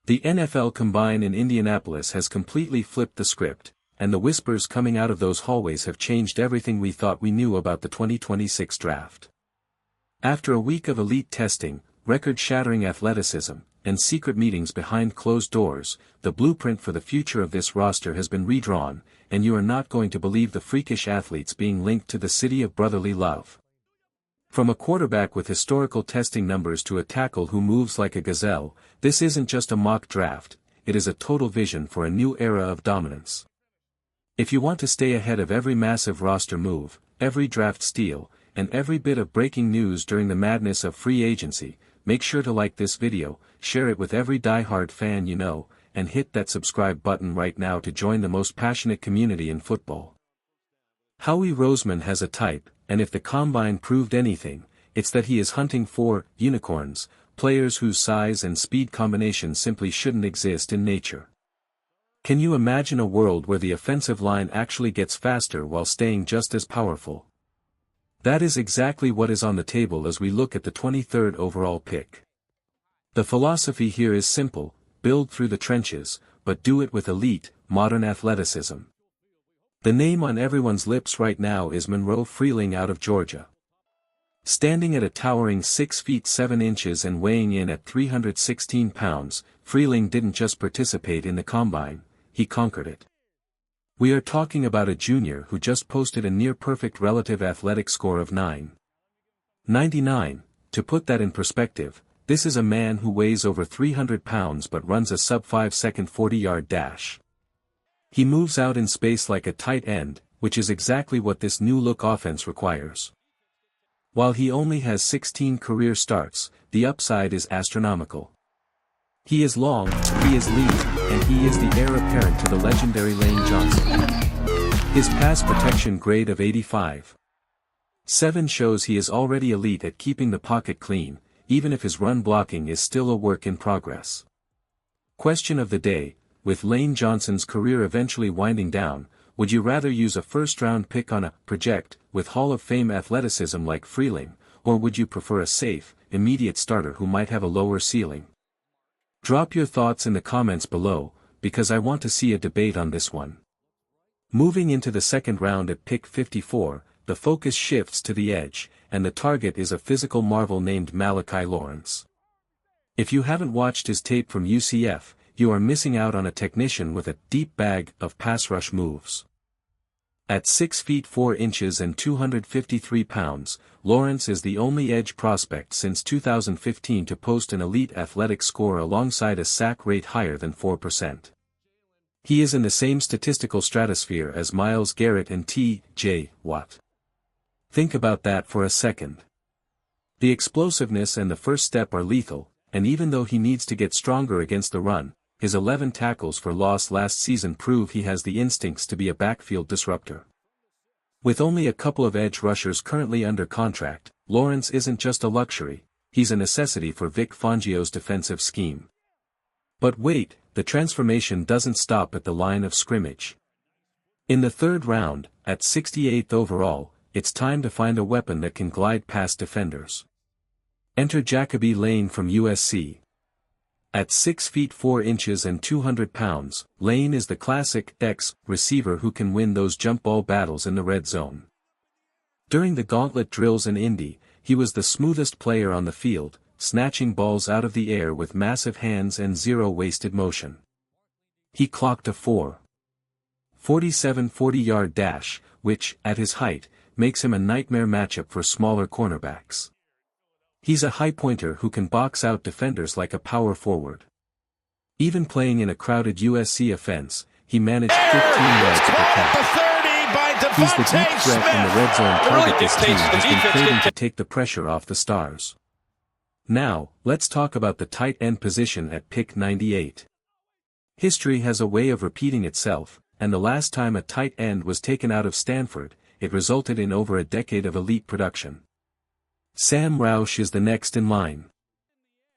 The NFL Combine in Indianapolis has completely flipped the script, and the whispers coming out of those hallways have changed everything we thought we knew about the 2026 draft. After a week of elite testing, record-shattering athleticism, and secret meetings behind closed doors, the blueprint for the future of this roster has been redrawn, and you are not going to believe the freakish athletes being linked to the city of brotherly love. From a quarterback with historical testing numbers to a tackle who moves like a gazelle, this isn't just a mock draft, it is a total vision for a new era of dominance. If you want to stay ahead of every massive roster move, every draft steal, and every bit of breaking news during the madness of free agency, make sure to like this video, share it with every die-hard fan you know, and hit that subscribe button right now to join the most passionate community in football. Howie Roseman has a type, and if the Combine proved anything, it's that he is hunting for unicorns, players whose size and speed combinations simply shouldn't exist in nature. Can you imagine a world where the offensive line actually gets faster while staying just as powerful? That is exactly what is on the table as we look at the 23rd overall pick. The philosophy here is simple: build through the trenches, but do it with elite, modern athleticism. The name on everyone's lips right now is Monroe Freeling out of Georgia. Standing at a towering 6 feet 7 inches and weighing in at 316 pounds, Freeling didn't just participate in the Combine, he conquered it. We are talking about a junior who just posted a near-perfect relative athletic score of 9.99. To put that in perspective, this is a man who weighs over 300 pounds but runs a sub-5-second 40-yard dash. He moves out in space like a tight end, which is exactly what this new-look offense requires. While he only has 16 career starts, the upside is astronomical. He is long, he is lean, and he is the heir apparent to the legendary Lane Johnson. His pass protection grade of 85.7 shows he is already elite at keeping the pocket clean, even if his run blocking is still a work in progress. Question of the day: with Lane Johnson's career eventually winding down, would you rather use a first-round pick on a project with Hall of Fame athleticism like Freeling, or would you prefer a safe, immediate starter who might have a lower ceiling? Drop your thoughts in the comments below, because I want to see a debate on this one. Moving into the second round at pick 54, the focus shifts to the edge, and the target is a physical marvel named Malachi Lawrence. If you haven't watched his tape from UCF, you are missing out on a technician with a deep bag of pass rush moves. At 6 feet 4 inches and 253 pounds, Lawrence is the only edge prospect since 2015 to post an elite athletic score alongside a sack rate higher than 4%. He is in the same statistical stratosphere as Myles Garrett and T.J. Watt. Think about that for a second. The explosiveness and the first step are lethal, and even though he needs to get stronger against the run, his 11 tackles for loss last season prove he has the instincts to be a backfield disruptor. With only a couple of edge rushers currently under contract, Lawrence isn't just a luxury, he's a necessity for Vic Fangio's defensive scheme. But wait, the transformation doesn't stop at the line of scrimmage. In the third round, at 68th overall, it's time to find a weapon that can glide past defenders. Enter Jacoby Lane from USC. At 6 feet 4 inches and 200 pounds, Lane is the classic X receiver who can win those jump ball battles in the red zone. During the gauntlet drills in Indy, he was the smoothest player on the field, snatching balls out of the air with massive hands and zero wasted motion. He clocked a 4.47 40-yard dash, which, at his height, makes him a nightmare matchup for smaller cornerbacks. He's a high pointer who can box out defenders like a power forward. Even playing in a crowded USC offense, he managed 15 yards per catch. He's the deep threat in the red zone target this team has been creating to take the pressure off the stars. Now, let's talk about the tight end position at pick 98. History has a way of repeating itself, and the last time a tight end was taken out of Stanford, it resulted in over a decade of elite production. Sam Roush is the next in line.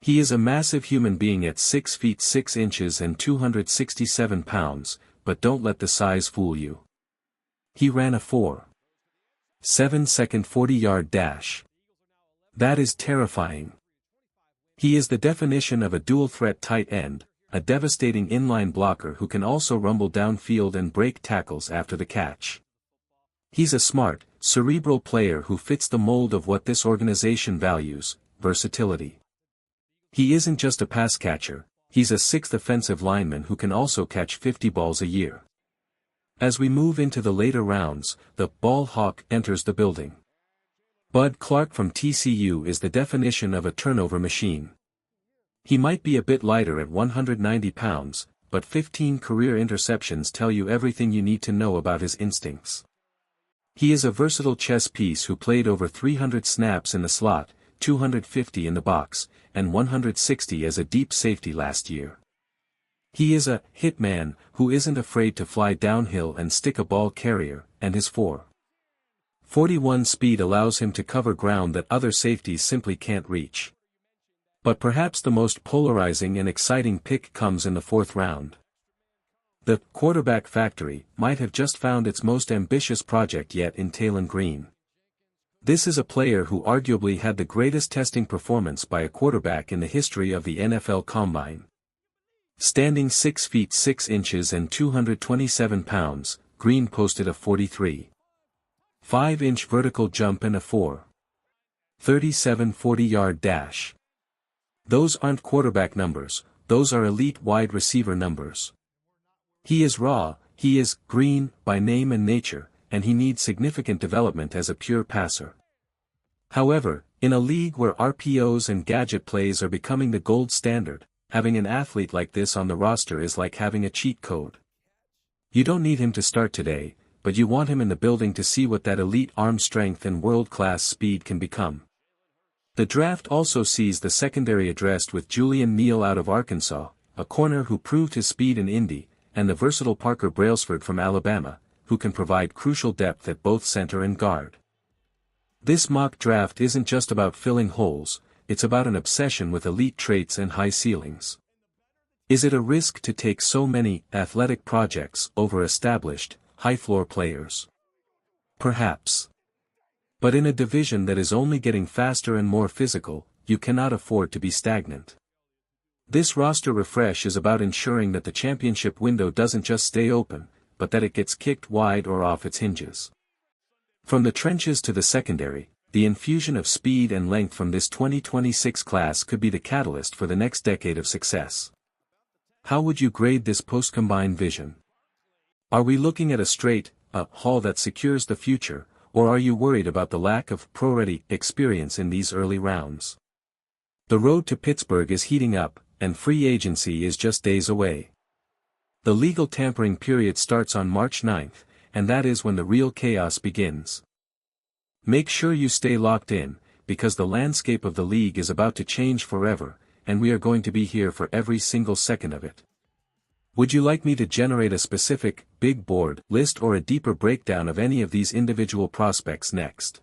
He is a massive human being at 6 feet 6 inches and 267 pounds, but don't let the size fool you. He ran a 4.7-second 40-yard dash. That is terrifying. He is the definition of a dual-threat tight end, a devastating inline blocker who can also rumble downfield and break tackles after the catch. He's a smart, cerebral player who fits the mold of what this organization values, versatility. He isn't just a pass catcher, he's a sixth offensive lineman who can also catch 50 balls a year. As we move into the later rounds, the ball hawk enters the building. Bud Clark from TCU is the definition of a turnover machine. He might be a bit lighter at 190 pounds, but 15 career interceptions tell you everything you need to know about his instincts. He is a versatile chess piece who played over 300 snaps in the slot, 250 in the box, and 160 as a deep safety last year. He is a hitman who isn't afraid to fly downhill and stick a ball carrier, and his 4.41 speed allows him to cover ground that other safeties simply can't reach. But perhaps the most polarizing and exciting pick comes in the fourth round. The quarterback factory might have just found its most ambitious project yet in Taylon Green. This is a player who arguably had the greatest testing performance by a quarterback in the history of the NFL Combine. Standing 6 feet 6 inches and 227 pounds, Green posted a 43.5-inch vertical jump and a 4.37 40-yard dash. Those aren't quarterback numbers, those are elite wide receiver numbers. He is raw, he is green by name and nature, and he needs significant development as a pure passer. However, in a league where RPOs and gadget plays are becoming the gold standard, having an athlete like this on the roster is like having a cheat code. You don't need him to start today, but you want him in the building to see what that elite arm strength and world-class speed can become. The draft also sees the secondary addressed with Julian Neal out of Arkansas, a corner who proved his speed in Indy, and the versatile Parker Brailsford from Alabama, who can provide crucial depth at both center and guard. This mock draft isn't just about filling holes, it's about an obsession with elite traits and high ceilings. Is it a risk to take so many athletic projects over established, high-floor players? Perhaps. But in a division that is only getting faster and more physical, you cannot afford to be stagnant. This roster refresh is about ensuring that the championship window doesn't just stay open, but that it gets kicked wide or off its hinges. From the trenches to the secondary, the infusion of speed and length from this 2026 class could be the catalyst for the next decade of success. How would you grade this post-combine vision? Are we looking at a straight-up haul that secures the future, or are you worried about the lack of pro-ready experience in these early rounds? The road to Pittsburgh is heating up, and free agency is just days away. The legal tampering period starts on March 9th, and that is when the real chaos begins. Make sure you stay locked in, because the landscape of the league is about to change forever, and we are going to be here for every single second of it. Would you like me to generate a specific, big board list or a deeper breakdown of any of these individual prospects next?